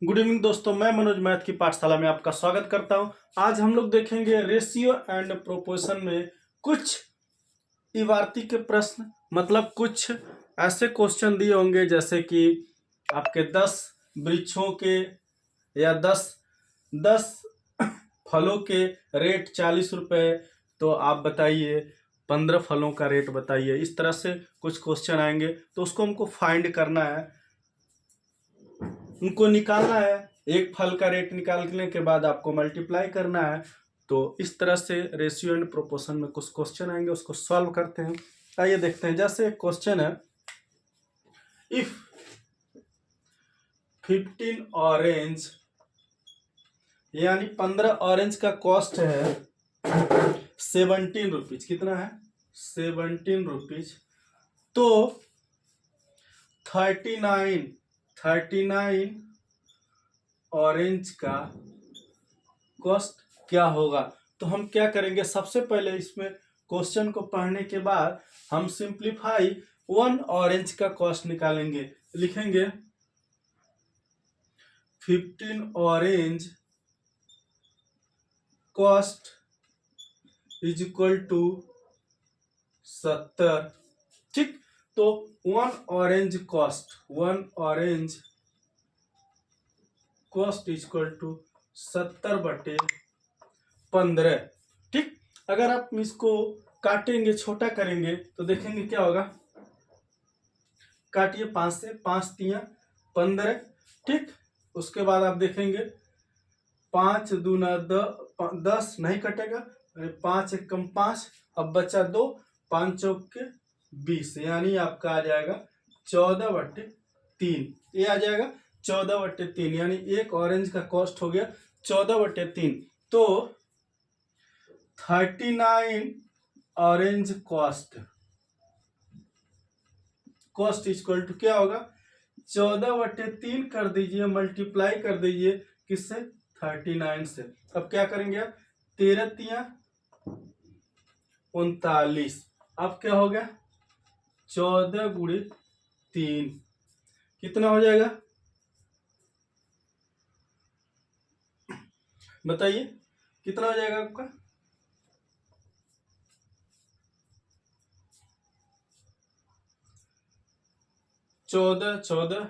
Good evening दोस्तों, मैं Manoj math की पाठशाला में आपका स्वागत करता हूं। आज हम लोग देखेंगे रेशियो एंड प्रोपोर्शन में कुछ इबारती के प्रश्न, मतलब कुछ ऐसे क्वेश्चन दिए होंगे जैसे कि आपके 10 वृक्षों के या 10 फलों के रेट 40 रुपए, तो आप बताइए 15 फलों का रेट बताइए। इस तरह से कुछ क्वेश्चन आएंगे तो उसको हमको फाइंड करना है, उनको निकालना है। एक फल का रेट निकालने के बाद आपको मल्टीप्लाई करना है। तो इस तरह से रेशियो एंड प्रोपोर्शन में कुछ क्वेश्चन आएंगे, उसको सॉल्व करते हैं। आइए देखते हैं। जैसे एक क्वेश्चन है, इफ 15 ऑरेंज यानी 15 ऑरेंज का कॉस्ट है 17 रुपीज। कितना है? 17 रुपीज। तो 39 ऑरेंज का कॉस्ट क्या होगा? तो हम क्या करेंगे, सबसे पहले इसमें क्वेश्चन को पढ़ने के बाद हम सिंप्लीफाई 1 ऑरेंज का कॉस्ट निकालेंगे। लिखेंगे 15 orange cost is equal to 70। ठीक, तो 1 orange cost is equal to 70/15। ठीक, अगर आप इसको काटेंगे, छोटा करेंगे तो देखेंगे क्या होगा। काटिए 5 से, 5 तिया 15। ठीक, उसके बाद आप देखेंगे 5 दूना 10 नहीं कटेगा, 5 एक कम 5, अब बचा 2, 5 चौक के 20, यानी आपका आ जाएगा 14/3। ये आ जाएगा 14/3, यानी एक ऑरेंज का कॉस्ट हो गया 14/3। तो 39 ऑरेंज कॉस्ट इक्वल टू क्या होगा? 14/3 कर दीजिए, मल्टीप्लाई कर दीजिए किससे? 39 से। अब क्या करेंगे आप? 13 तिया 39। अब क्या हो गया? 14 गुणे 3 कितना हो जाएगा? बताइए कितना हो जाएगा आपका? 14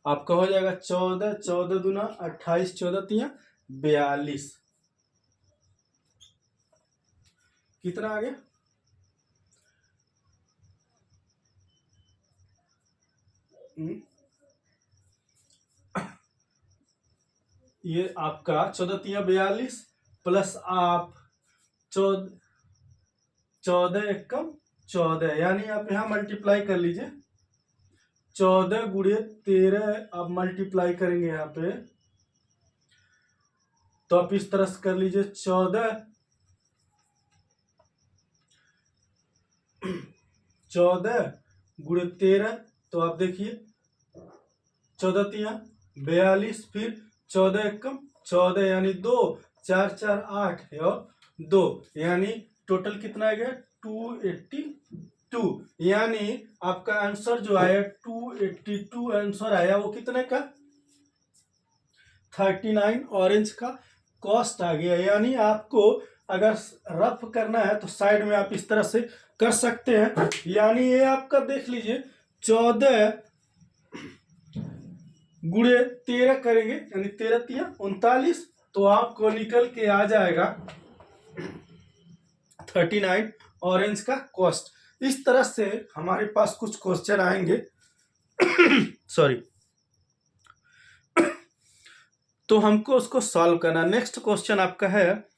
आपका हो जाएगा 14 दूना 28, 14 तिया 42। कितना आ गया? ये आपका 14 तिया 42 प्लस आप 14 एकम 14, यानी आप यहाँ मल्टीप्लाई कर लीजिए। 14 गुणे 13 आप मल्टीप्लाई करेंगे यहाँ पे, तो आप इस तरह से कर लीजिए। 14 गुणे 13, तो आप देखिए 14 तिया 42, फिर 14 एकम 14, यानी 2, 4 4 8 और 2, यानी टोटल कितना आ गया? 282। यानी आपका आंसर जो आया 282 आंसर आया, वो कितने का? 39 ऑरेंज का कॉस्ट आ गया। यानी आपको अगर रफ करना है तो साइड में आप इस तरह से कर सकते हैं। यानी ये आपका देख लीजिए 14 गुणे 13 करेंगे, यानी 13 तिया 39, तो आपको निकल के आ जाएगा 39 ऑरेंज का कॉस्ट। इस तरह से हमारे पास कुछ क्वेश्चन आएंगे सॉरी, तो हमको उसको सॉल्व करना। नेक्स्ट क्वेश्चन आपका है,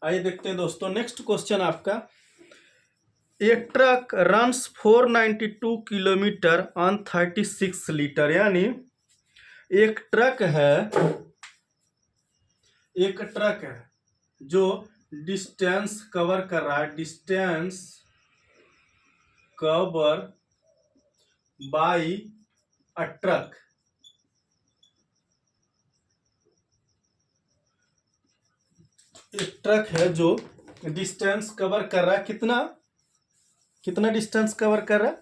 आइए देखते हैं दोस्तों। नेक्स्ट क्वेश्चन आपका, a truck runs 492 kilometre on 36 litre. यानी एक ट्रक है जो डिस्टेंस कवर कर रहा है, distance cover by a truck. एक ट्रक है जो डिस्टेंस कवर कर रहा है, कितना डिस्टेंस कवर कर रहा है?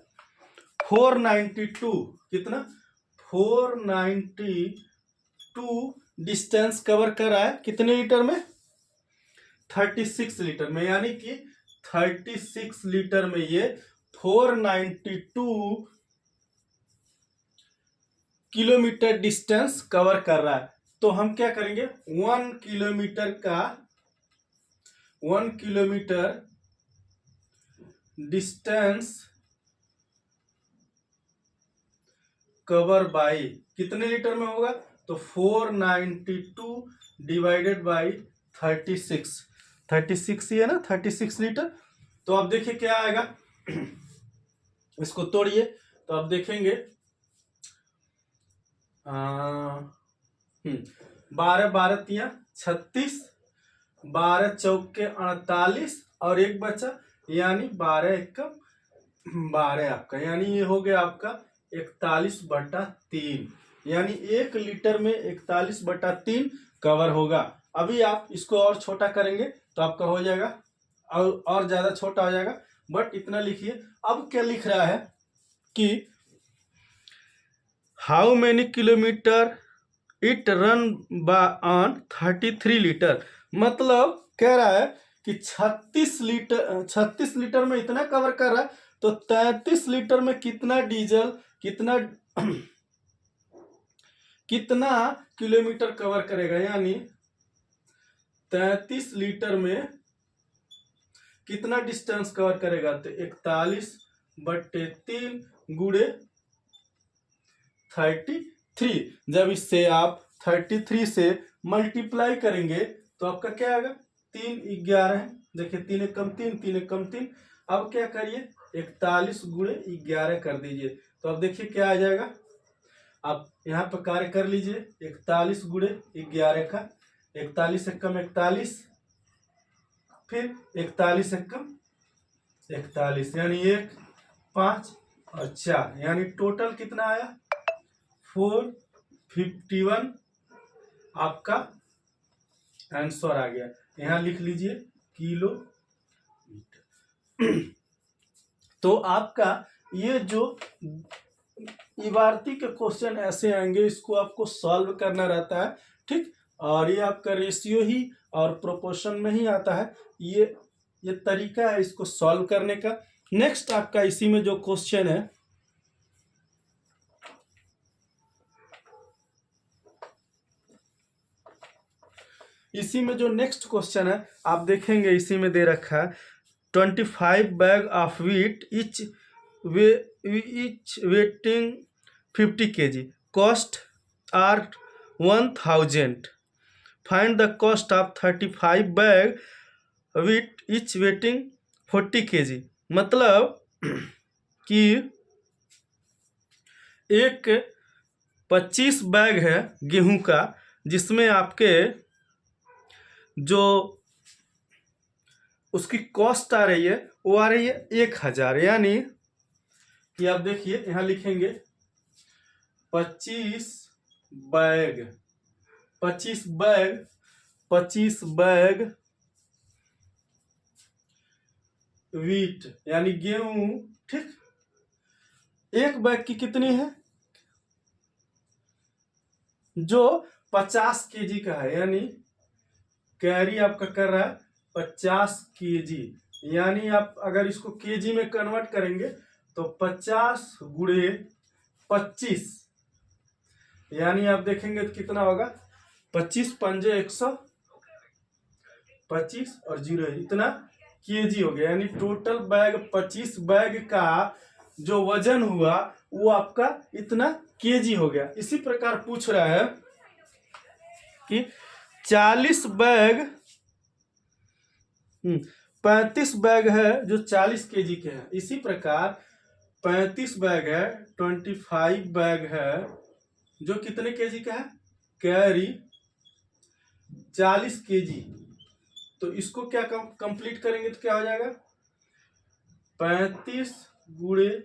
492। कितना? 492 डिस्टेंस कवर कर रहा है। कितने लीटर में? 36 लीटर में। यानी कि 36 लीटर में ये 492 किलोमीटर डिस्टेंस कवर कर रहा है। तो हम क्या करेंगे, 1 किलोमीटर डिस्टेंस कवर बाई कितने लीटर में होगा? तो 492 डिवाइडेड बाई 36 ही है ना, 36 लीटर। तो आप देखिए क्या आएगा, इसको तोड़िए तो आप देखेंगे 12 12 तिया 36, 12 चौके 48 और एक बचा, यानी 12 एकम 12 आपका, यानी ये हो गया आपका 41/3। यानी 1 लीटर में 41/3 कवर होगा। अभी आप इसको और छोटा करेंगे तो आपका हो जाएगा और ज्यादा छोटा हो जाएगा, बट इतना लिखिए। अब क्या लिख रहा है कि how many kilometre it run on 33 litre. मतलब कह रहा है कि 36 लीटर में इतना कवर कर रहा है, तो 33 लीटर में कितना डीजल, कितना किलोमीटर कवर करेगा। यानी 33 लीटर में कितना डिस्टेंस कवर करेगा? तो 41/3 गुणे 33। जब इससे आप 33 से मल्टीप्लाई करेंगे तो आपका क्या आएगा? 3 11 है, देखिए 3 एकम 3, 3 एकम 3। अब क्या करिए, 41 गुणे 11 कर दीजिए, तो अब देखिए क्या आ जाएगा। आप यहाँ पर कार्य कर लीजिए, 41 गुणे 11 का, 41 एकम 41, फिर 41 एकम 41, यानी 1 5 और 4, यानी टोटल कितना आया? 451 आपका आंसर आ गया। यहां लिख लीजिए किलोमीटर। तो आपका ये जो इबारती के क्वेश्चन ऐसे आएंगे, इसको आपको सॉल्व करना रहता है, ठीक। और ये आपका रेशियो ही और प्रोपोर्शन में ही आता है। ये तरीका है इसको सॉल्व करने का। नेक्स्ट आपका इसी में जो क्वेश्चन है, इसी में जो नेक्स्ट क्वेश्चन है आप देखेंगे, इसी में दे रखा है 25 bag of wheat each weighing 50 kg, cost are 1000। Find the cost of 35 bag wheat each weighing 40 kg। मतलब कि एक 25 बैग है गेहूं का, जिसमें आपके जो उसकी कॉस्ट आ रही है वो आ रही है 1000। यानी कि आप देखिए यहां लिखेंगे 25 बैग 25 बैग व्हीट यानी गेहूं, ठीक। एक बैग की कितनी है? जो 50 kg का है, यानी कैरी आपका कर रहा है 50 kg। यानी आप अगर इसको केजी में कन्वर्ट करेंगे तो 50 गुणे 25, यानी आप देखेंगे तो कितना होगा, 25 पंजे 125 और 0 इतना केजी हो गया। यानी टोटल बैग 25 बैग का जो वजन हुआ वो आपका इतना केजी हो गया। इसी प्रकार पूछ रहा है कि 40 बैग 35 बैग है जो 40 kg के हैं। इसी प्रकार 35 बैग है, 25 बैग है जो कितने केजी का है? Carry 40 kg। तो इसको क्या कंप्लीट करेंगे तो क्या हो जाएगा? 35 गुणे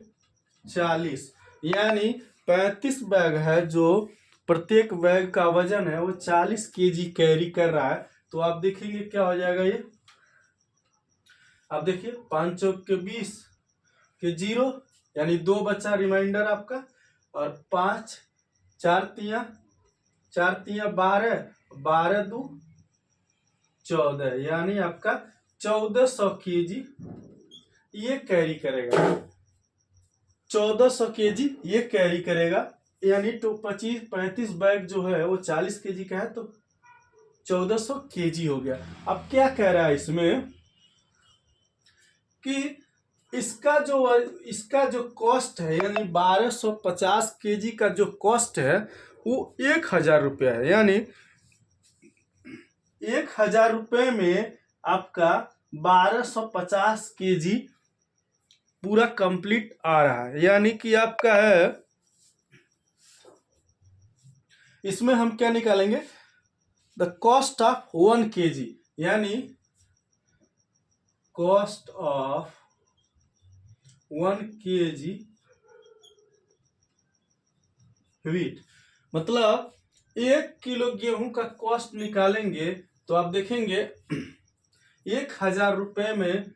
40, यानी 35 बैग है जो प्रत्येक बैग का वजन है वो 40 kg कैरी कर रहा है। तो आप देखेंगे क्या हो जाएगा, ये अब देखिए 5 चौक के 20 के 0 यानी 2 बचा रिमाइंडर आपका, और 5 4 तिया 12, 12 दू 14 यानी आपका 1400 केजी ये कैरी करेगा। 1400 केजी ये कैरी करेगा, यानी तो 35 बैग जो है वो 40 केजी का है, तो 1400 केजी हो गया। अब क्या कह रहा है इसमें कि इसका जो कॉस्ट है, यानी 1250 केजी का जो कॉस्ट है वो 1000 रुपया है, यानी 1000 रुपये में आपका 1250 केजी पूरा कंप्लीट आ रहा है। यानी कि आपका है, इसमें हम क्या निकालेंगे, द कॉस्ट ऑफ 1 केजी, यानी कॉस्ट ऑफ 1 केजी व्हीट, मतलब 1 किलो गेहूं का कॉस्ट निकालेंगे तो आप देखेंगे 1000 रुपये में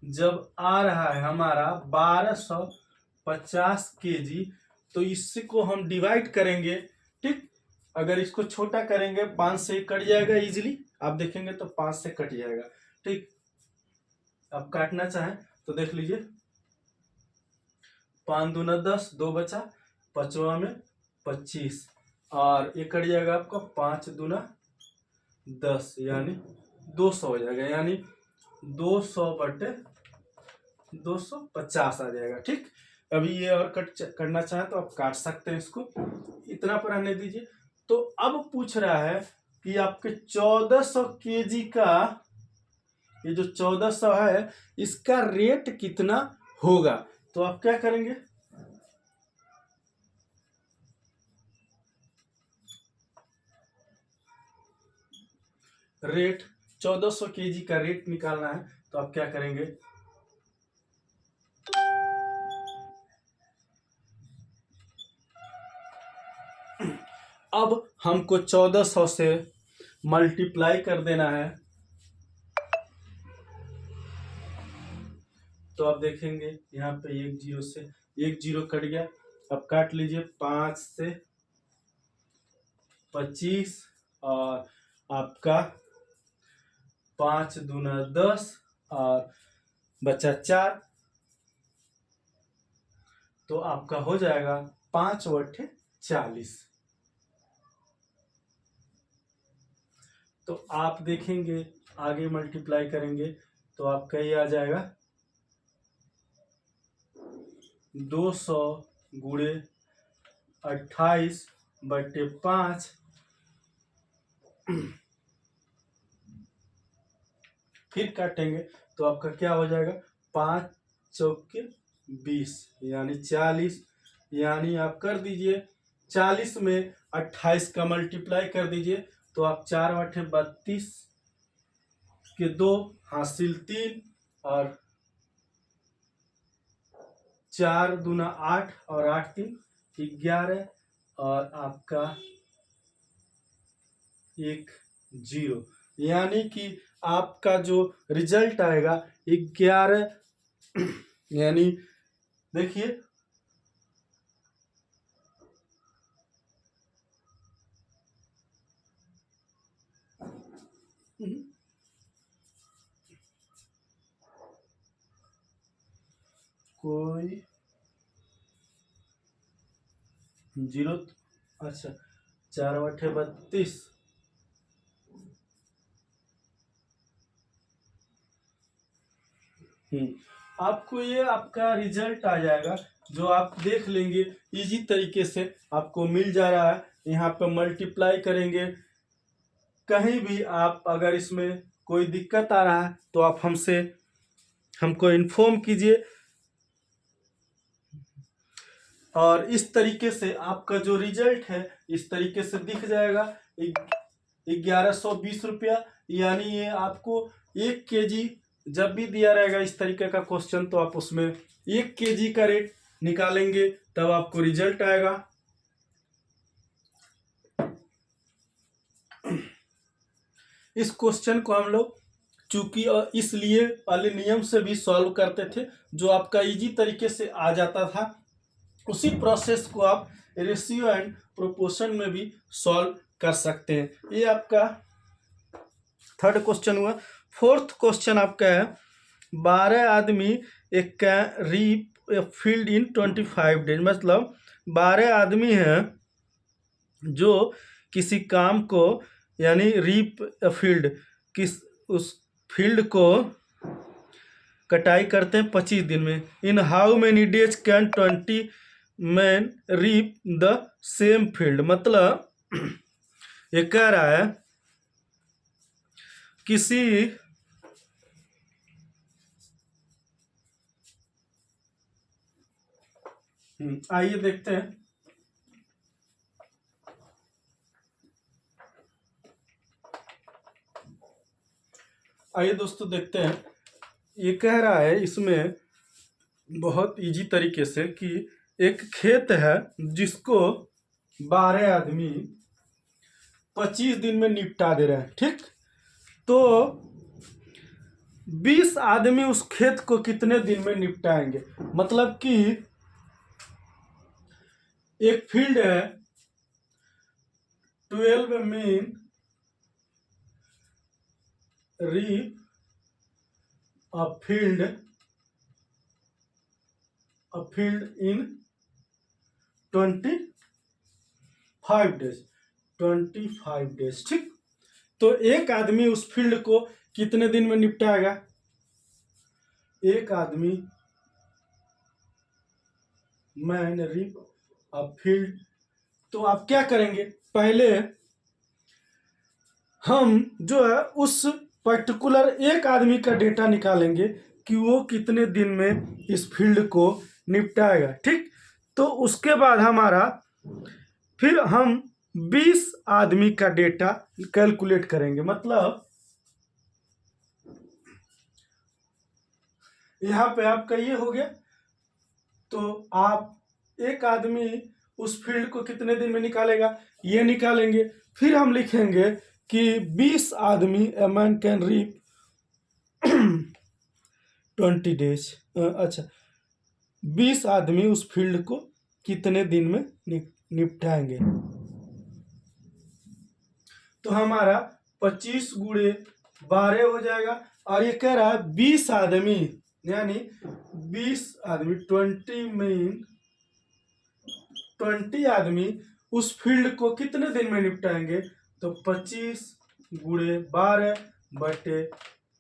जब आ रहा है हमारा 1250 केजी, तो इसको हम डिवाइड करेंगे। ठीक, अगर इसको छोटा करेंगे 5 से कट जाएगा इजीली, आप देखेंगे तो 5 से कट जाएगा। ठीक, अब काटना चाहें तो देख लीजिए, 5 दूना 10, 2 बचा, 5वां में 25, और ये कट जाएगा आपका 5 दूना 10 यानी 200 हो जाएगा, यानी 200 बटे 250 आ जाएगा। ठीक, अभी ये और करना चाहे तो आप काट सकते हैं, इसको इतना पर रहने दीजिए। तो अब पूछ रहा है कि आपके 1400 केजी का, ये जो 1400 है इसका रेट कितना होगा, तो आप क्या करेंगे, रेट 1400 केजी का रेट निकालना है, तो आप क्या करेंगे, अब हमको 1400 से मल्टीप्लाई कर देना है, तो आप देखेंगे यहाँ पे 1 से 1 कट गया। अब काट लीजिए, 5 से 25 और आपका 5 दूना 10 और बचा 4, तो आपका हो जाएगा 5 बटे 40। तो आप देखेंगे आगे मल्टीप्लाई करेंगे तो आपका ये आ जाएगा 200 गुणे 28 बटे 5, फिर काटेंगे तो आपका क्या हो जाएगा, 5 चौके 20 यानी 40, यानी आप कर दीजिए 40 में 28 का मल्टीप्लाई कर दीजिए, तो आप 4 बटे 32 के 2 हासिल 3 और 4 दूना 8 और 8 3 11 और आपका 1 0, यानी कि आपका जो रिजल्ट आएगा 11, यानी देखिए कोई 0, अच्छा 4 बटे 32, आपको ये आपका रिजल्ट आ जाएगा, जो आप देख लेंगे इजी तरीके से आपको मिल जा रहा है। यहाँ पे मल्टीप्लाई करेंगे, कहीं भी आप अगर इसमें कोई दिक्कत आ रहा है तो आप हमको इन्फॉर्म कीजिए, और इस तरीके से आपका जो रिजल्ट है इस तरीके से दिख जाएगा 1120 रुपया, यानी ये आपको 1 केजी जब भी दिया रहेगा इस तरीके का क्वेश्चन, तो आप उसमें 1 केजी का रेट निकालेंगे तब आपको रिजल्ट आएगा। इस क्वेश्चन को हम लोग चूंकि इसलिए वाले नियम से भी सॉल्व करते थे, जो आपका इजी तरीके से आ जाता था। उसी प्रोसेस को आप रेशियो एंड प्रोपोर्शन में भी सॉल्व कर सकते हैं। ये आपका थर्ड क्वेश्चन हुआ। फोर्थ क्वेश्चन आपका है 12 आदमी एक can reap a field in 25 days. मतलब 12 आदमी हैं जो किसी काम को यानी रीप ए फील्ड किस उस फील्ड को कटाई करते हैं 25 दिन में। In how many days can 20 man reap the same field. मतलब ये कह रहा है किसी आइए देखते हैं। आइए दोस्तों देखते हैं। ये कह रहा है इसमें बहुत इजी तरीके से कि एक खेत है जिसको 12 आदमी 25 दिन में निपटा दे रहे हैं, ठीक। तो 20 आदमी उस खेत को कितने दिन में निपटाएंगे। मतलब कि एक फील्ड है 12 men reap a field in 25 days 25 days, ठीक। तो एक आदमी उस फील्ड को कितने दिन में निपटाएगा। एक आदमी मैन रीप अ फील्ड। तो आप क्या करेंगे, पहले हम जो है उस पर्टिकुलर एक आदमी का डेटा निकालेंगे कि वो कितने दिन में इस फील्ड को निपटाएगा, ठीक। तो उसके बाद हमारा फिर हम 20 आदमी का डेटा कैलकुलेट करेंगे। मतलब यहाँ पे आपका ये हो गया। तो आप एक आदमी उस फील्ड को कितने दिन में निकालेगा ये निकालेंगे। फिर हम लिखेंगे कि 20 आदमी a man can reap 20 days. अच्छा, 20 आदमी उस फील्ड को कितने दिन में निपटाएंगे। तो हमारा 25 गुणे 12 हो जाएगा। और ये कह रहा है 20 आदमी यानी 20 आदमी 20 आदमी उस फील्ड को कितने दिन में निपटाएंगे। तो 25 गुणे 12 बटे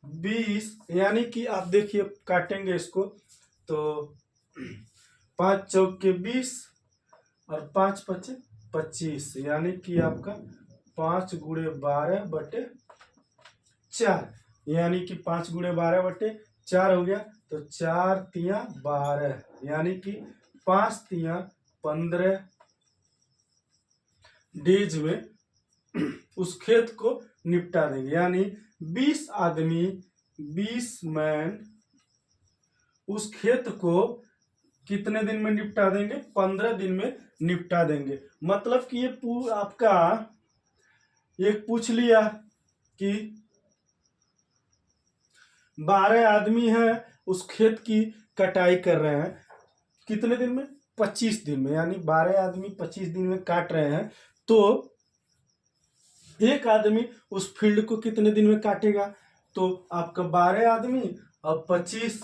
20 यानी कि आप देखिए काटेंगे इसको तो 5 चौके 20 और 5 पचे 25 यानी कि आपका 5 गुणे 12 बटे 4 यानी कि 5 गुणे 12 बटे 4 हो गया। तो 4 तिया 12 यानी कि 5 तिया 15 डेज में उस खेत को निपटा देंगे। यानी 20 आदमी 20 मैन उस खेत को कितने दिन में निपटा देंगे, 15 दिन में निपटा देंगे। मतलब कि ये आपका एक पूछ लिया कि 12 आदमी हैं उस खेत की कटाई कर रहे हैं कितने दिन में, 25 दिन में। यानी 12 आदमी 25 दिन में काट रहे हैं। तो एक आदमी उस फील्ड को कितने दिन में काटेगा। तो आपका 12 आदमी और 25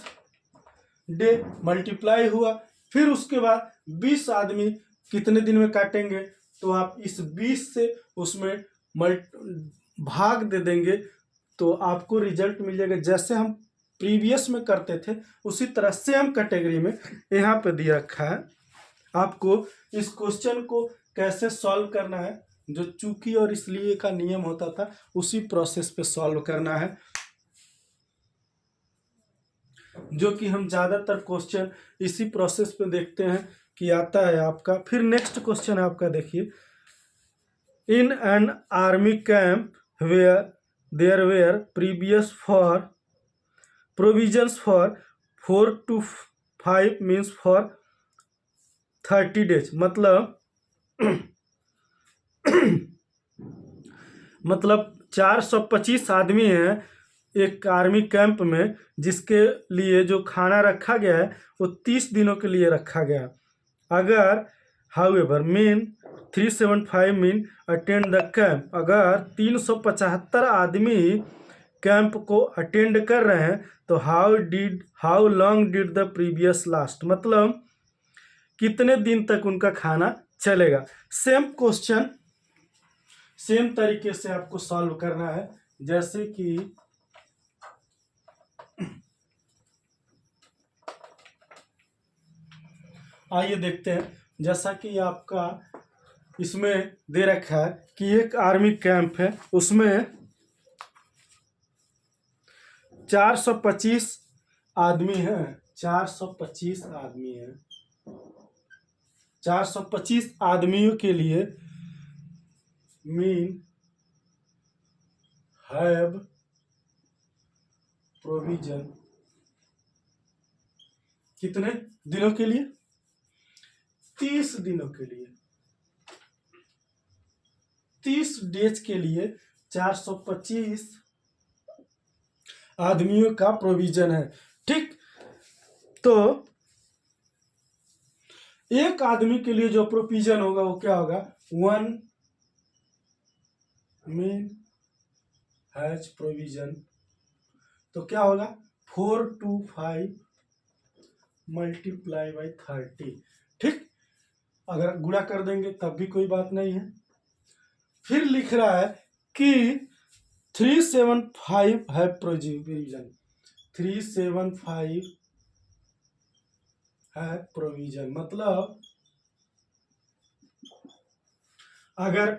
डे मल्टीप्लाई हुआ। फिर उसके बाद 20 आदमी कितने दिन में काटेंगे। तो आप इस 20 से उसमें भाग दे देंगे तो आपको रिजल्ट मिल जाएगा। जैसे हम प्रीवियस में करते थे उसी तरह सेम कैटेगरी में यहाँ पे दिया रखा है। आपको इस क्वेश्चन को कैसे सॉल्व करना है, जो चूंकि और इसलिए का नियम होता था उसी प्रोसेस पे सॉल्व करना है, जो कि हम ज़्यादातर क्वेश्चन इसी प्रोसेस पे देखते हैं कि आता है आपका। फिर नेक्स्ट क्वेश्चन है आपका, देखिए in an army camp where there were provisions for 4 to 5 means for 30 days. मतलब 425 आदमी हैं एक आर्मी कैंप में जिसके लिए जो खाना रखा गया है वो 30 दिनों के लिए रखा गया। अगर however mean 375 mean attend the camp, अगर 375 आदमी कैंप को अटेंड कर रहे हैं तो how long did the previous last, मतलब कितने दिन तक उनका खाना चलेगा। सेम क्वेश्चन सेम तरीके से आपको सॉल्व करना है। जैसे कि आइए देखते हैं, जैसा कि आपका इसमें दे रखा है कि एक आर्मी कैंप है, उसमें 425 आदमी हैं, 425 आदमी हैं। 425 आदमियों के लिए मीन हैव प्रोविजन कितने दिनों के लिए? 30 दिनों के लिए, 30 डेज के लिए 425 आदमियों का प्रोविजन है। ठीक, तो एक आदमी के लिए जो प्रोविजन होगा वो क्या होगा? 1 मीन हैज प्रोविजन, तो क्या होगा? 425 मल्टीप्लाई बाई 30। ठीक, अगर गुणा कर देंगे तब भी कोई बात नहीं है। फिर लिख रहा है कि 375 है प्रोविजन, 375 है प्रोविजन, मतलब अगर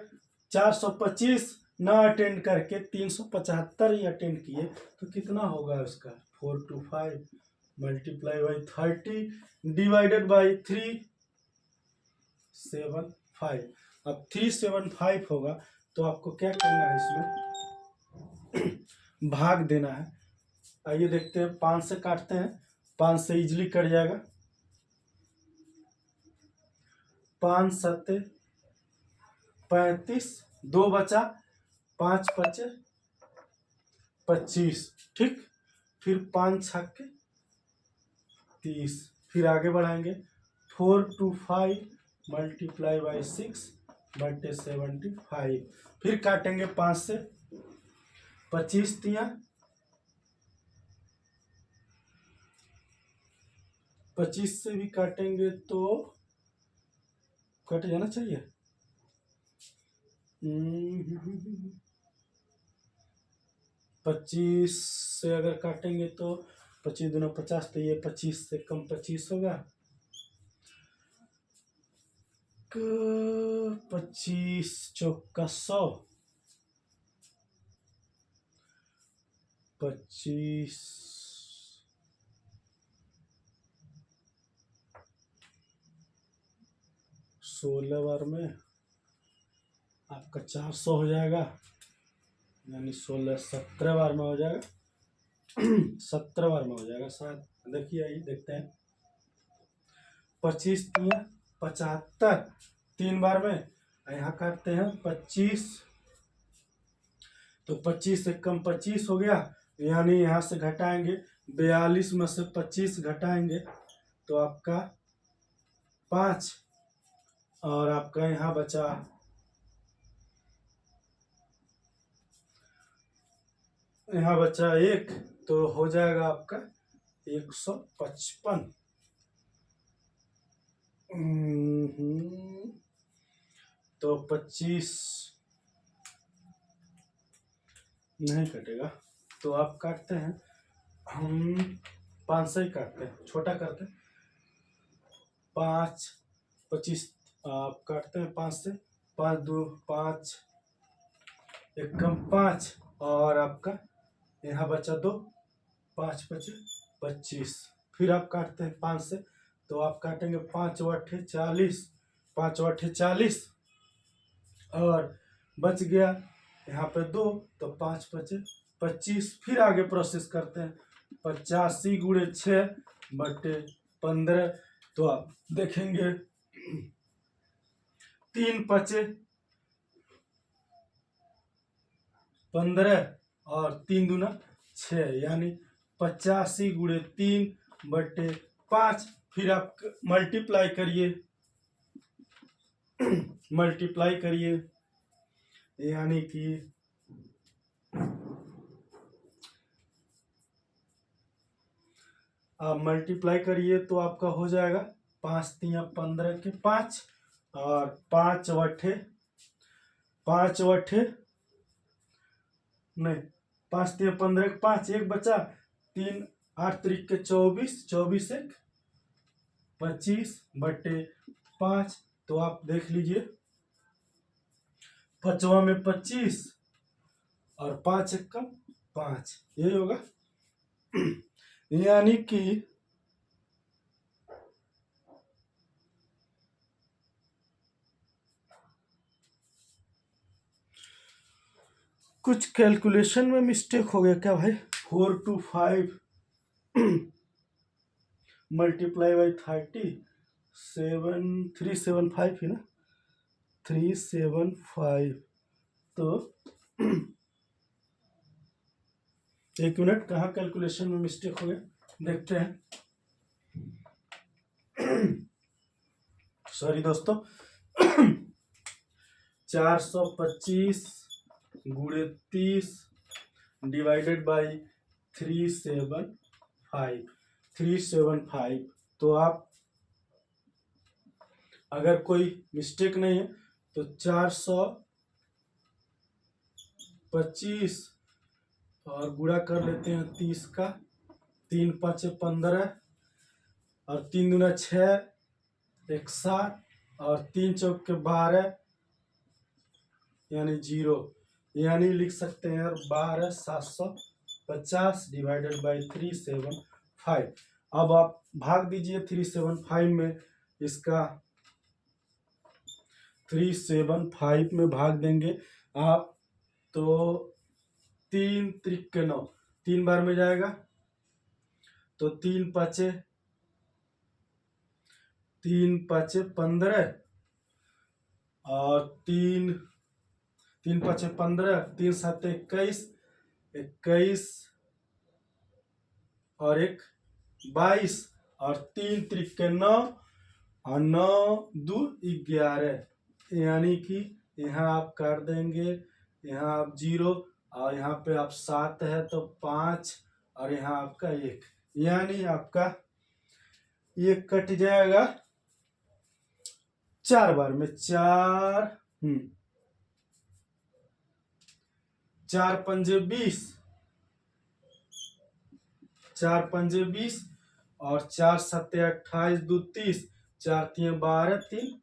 425 ना अटेंड करके 375 ही अटेंड किए तो कितना होगा उसका? 425 मल्टीप्लाई बाई 30 डिवाइडेड बाई 375। अब 375 होगा तो आपको क्या करना है, इसमें भाग देना है। आइए देखते हैं, 5 से काटते हैं, 5 से इजिली कट जाएगा। 5 7 35, 2 बचा, 5 बचे 25। ठीक, फिर 5 छक्के 30, फिर आगे बढ़ाएंगे 425 मल्टीप्लाई बाई 6 बटे 75, फिर काटेंगे 5 से, 25 तिया 25 से भी काटेंगे तो कट जाना चाहिए। 25 से अगर काटेंगे तो 25 दूना 50, तो ये 25 से कम 25 होगा। 25 चौका 100, 25 16 बार में आपका 400 हो जाएगा, यानी 16 17 बार में हो जाएगा। 17 बार में हो जाएगा शायद, देखिए आइए देखते हैं। 25 तिया 75, 3 बार में, यहाँ काटते हैं 25, तो 25 से कम 25 हो गया, यानी यहाँ से घटाएंगे 42 में से 25 घटाएंगे तो आपका 5, और आपका यहाँ बचा यहाँ बचा 1, तो हो जाएगा आपका 155। तो 25 नहीं कटेगा, तो आप काटते हैं, हम 5 से ही काटते हैं, छोटा करते हैं। 5 25 आप काटते हैं 5 से, 5 2 5, 1 कम 5, और आपका यहाँ बचा 2, 5 बचे 25, फिर आप काटते हैं 5 से, तो आप काटेंगे 5 8 40, 5 8 40, और बच गया यहाँ पे 2, तो 5 बचे 25, फिर आगे प्रोसेस करते हैं। 85 गुणे 6 बटे 15, तो आप देखेंगे 3 बचे 15, और 3 दूना 6, यानी 85 गुणे 3/5। फिर आप मल्टीप्लाई करिए, यानी कि आप मल्टीप्लाई करिए तो आपका हो जाएगा 5 3 15 के 5 और 5 बट्ठे नहीं, 5 3 15 के 5, एक बचा, 3 8 3 के 24, 24 1 25/5। तो आप देख लीजिए, 5वां में 25 और 5 1 का 5, यही होगा। यानी कि कुछ कैलकुलेशन में मिस्टेक हो गया क्या भाई? 4 to 5 मल्टीप्लाई बाई 30, 375 है ना, 375। तो एक मिनट, कहाँ कैलकुलेशन में मिस्टेक हो गया देखते हैं। सॉरी दोस्तों, 425 गुणे 30 डिवाइडेड बाई 375। तो आप अगर कोई मिस्टेक नहीं है तो 425 और गुणा कर लेते हैं 30 का, 3 5 15 और 3 दूना 6, 1 7 और 3 चौक के 12, यानी 0, यानी लिख सकते हैं 12750 डिवाइडेड बाई 375। अब आप भाग दीजिए 375 में, इसका 375 में भाग देंगे आप तो 3 3 के 9, 3 बार में जाएगा तो 3 5 15 और 3 5 15, 3 7 21, 21 और 1 22 और 3 3 के 9 और 9 2 11, यानी कि यहाँ आप काट देंगे, यहाँ आप 0 और यहाँ पे आप 7 है तो 5 और यहाँ आपका 1, यानी आपका ये कट जाएगा 4 बार में। 4 पंजे 20, 4 पंजे 20 और 4 7 28 2 30, 4 3 12 3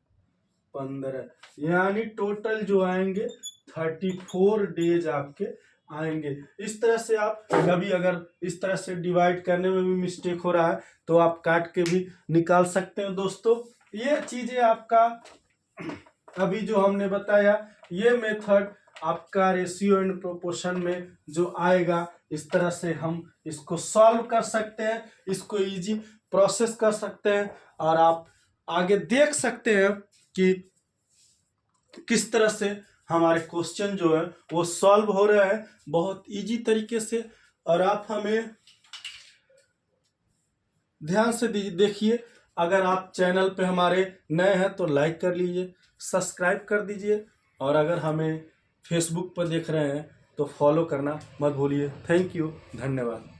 15, यानी टोटल जो आएंगे 34 डेज आपके आएंगे। इस तरह से आप कभी अगर इस तरह से डिवाइड करने में भी मिस्टेक हो रहा है तो आप काट के भी निकाल सकते हैं दोस्तों। ये चीजें आपका अभी जो हमने बताया, ये मेथड आपका रेशियो एंड प्रोपोर्शन में जो आएगा, इस तरह से हम इसको सॉल्व कर सकते हैं, इसको इजी प्रोसेस कर सकते हैं और आप आगे देख सकते हैं कि किस तरह से हमारे क्वेश्चन जो है वो सॉल्व हो रहा है बहुत इजी तरीके से। और आप हमें ध्यान से देखिए, अगर आप चैनल पे हमारे नए हैं तो लाइक कर लीजिए, सब्सक्राइब कर दीजिए और अगर हमें फेसबुक पर देख रहे हैं तो फॉलो करना मत भूलिए। थैंक यू, धन्यवाद।